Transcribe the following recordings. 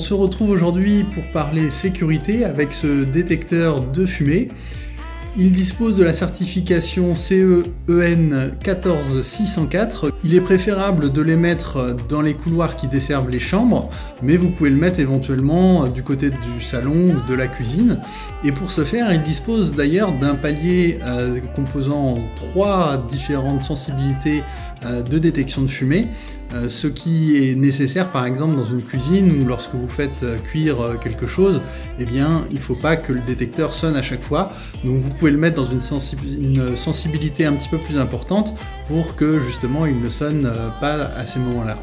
se retrouve aujourd'hui pour parler sécurité avec ce détecteur de fumée. Il dispose de la certification CE-EN 14604. Il est préférable de les mettre dans les couloirs qui desservent les chambres, mais vous pouvez le mettre éventuellement du côté du salon ou de la cuisine. Et pour ce faire, il dispose d'ailleurs d'un palier composant 3 différentes sensibilités de détection de fumée, ce qui est nécessaire par exemple dans une cuisine ou lorsque vous faites cuire quelque chose, eh bien il ne faut pas que le détecteur sonne à chaque fois. Donc vous pouvez le mettre dans une sensibilité un petit peu plus importante pour que justement il ne sonne pas à ces moments-là.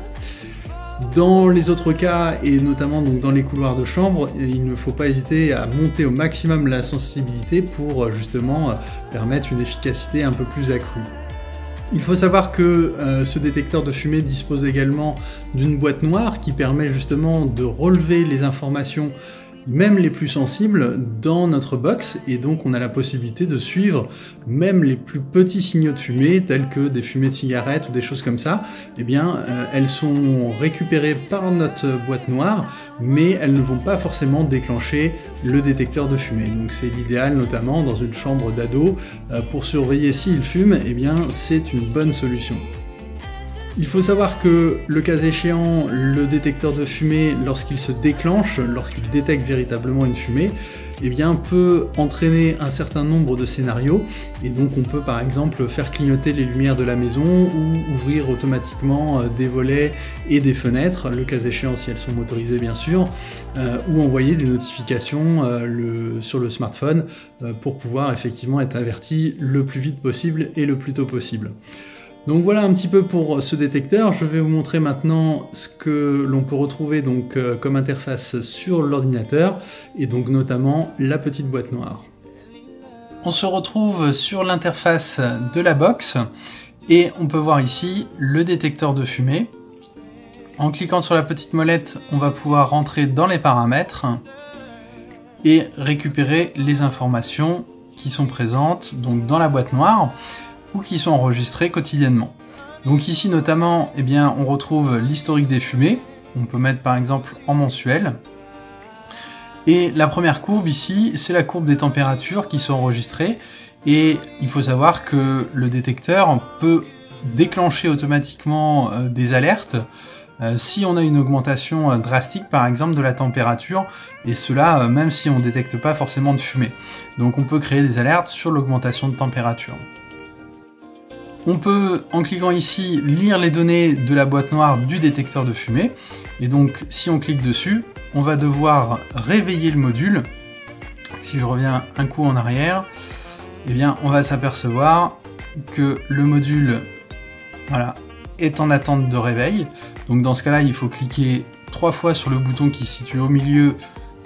Dans les autres cas, et notamment donc dans les couloirs de chambre, il ne faut pas hésiter à monter au maximum la sensibilité pour justement permettre une efficacité un peu plus accrue. Il faut savoir que ce détecteur de fumée dispose également d'une boîte noire qui permet justement de relever les informations, même les plus sensibles, dans notre box, et donc on a la possibilité de suivre même les plus petits signaux de fumée, tels que des fumées de cigarettes ou des choses comme ça. Eh bien, elles sont récupérées par notre boîte noire, mais elles ne vont pas forcément déclencher le détecteur de fumée. Donc c'est l'idéal, notamment dans une chambre d'ado, pour surveiller s'il fume, eh bien c'est une bonne solution. Il faut savoir que, le cas échéant, le détecteur de fumée, lorsqu'il se déclenche, lorsqu'il détecte véritablement une fumée, eh bien, peut entraîner un certain nombre de scénarios. Et donc on peut par exemple faire clignoter les lumières de la maison ou ouvrir automatiquement des volets et des fenêtres, le cas échéant si elles sont motorisées bien sûr, ou envoyer des notifications sur le smartphone pour pouvoir effectivement être averti le plus vite possible et le plus tôt possible. Donc voilà un petit peu pour ce détecteur. Je vais vous montrer maintenant ce que l'on peut retrouver donc comme interface sur l'ordinateur, et donc notamment la petite boîte noire. On se retrouve sur l'interface de la box et on peut voir ici le détecteur de fumée. En cliquant sur la petite molette, on va pouvoir rentrer dans les paramètres et récupérer les informations qui sont présentes donc dans la boîte noire, ou qui sont enregistrés quotidiennement. Donc ici notamment, eh bien, on retrouve l'historique des fumées, on peut mettre par exemple en mensuel. Et la première courbe ici, c'est la courbe des températures qui sont enregistrées, et il faut savoir que le détecteur peut déclencher automatiquement des alertes si on a une augmentation drastique par exemple de la température, et cela même si on ne détecte pas forcément de fumée. Donc on peut créer des alertes sur l'augmentation de température. On peut, en cliquant ici, lire les données de la boîte noire du détecteur de fumée. Et donc, si on clique dessus, on va devoir réveiller le module. Si je reviens un coup en arrière, eh bien, on va s'apercevoir que le module, voilà, est en attente de réveil. Donc, dans ce cas-là, il faut cliquer 3 fois sur le bouton qui se situe au milieu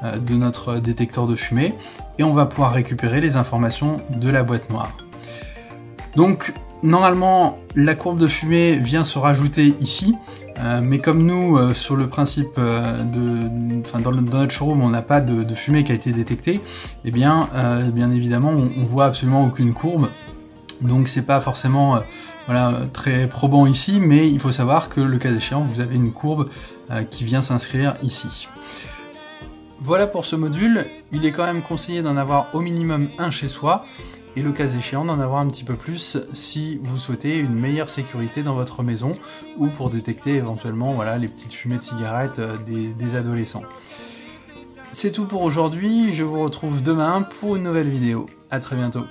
de notre détecteur de fumée, et on va pouvoir récupérer les informations de la boîte noire. Donc, normalement, la courbe de fumée vient se rajouter ici, mais comme nous, sur le principe dans notre showroom, on n'a pas de fumée qui a été détectée, eh bien, bien évidemment, on voit absolument aucune courbe, donc c'est pas forcément voilà, très probant ici, mais il faut savoir que le cas échéant, vous avez une courbe qui vient s'inscrire ici. Voilà pour ce module. Il est quand même conseillé d'en avoir au minimum un chez soi, et le cas échéant d'en avoir un petit peu plus si vous souhaitez une meilleure sécurité dans votre maison, ou pour détecter éventuellement voilà, les petites fumées de cigarettes des adolescents. C'est tout pour aujourd'hui, je vous retrouve demain pour une nouvelle vidéo. À très bientôt.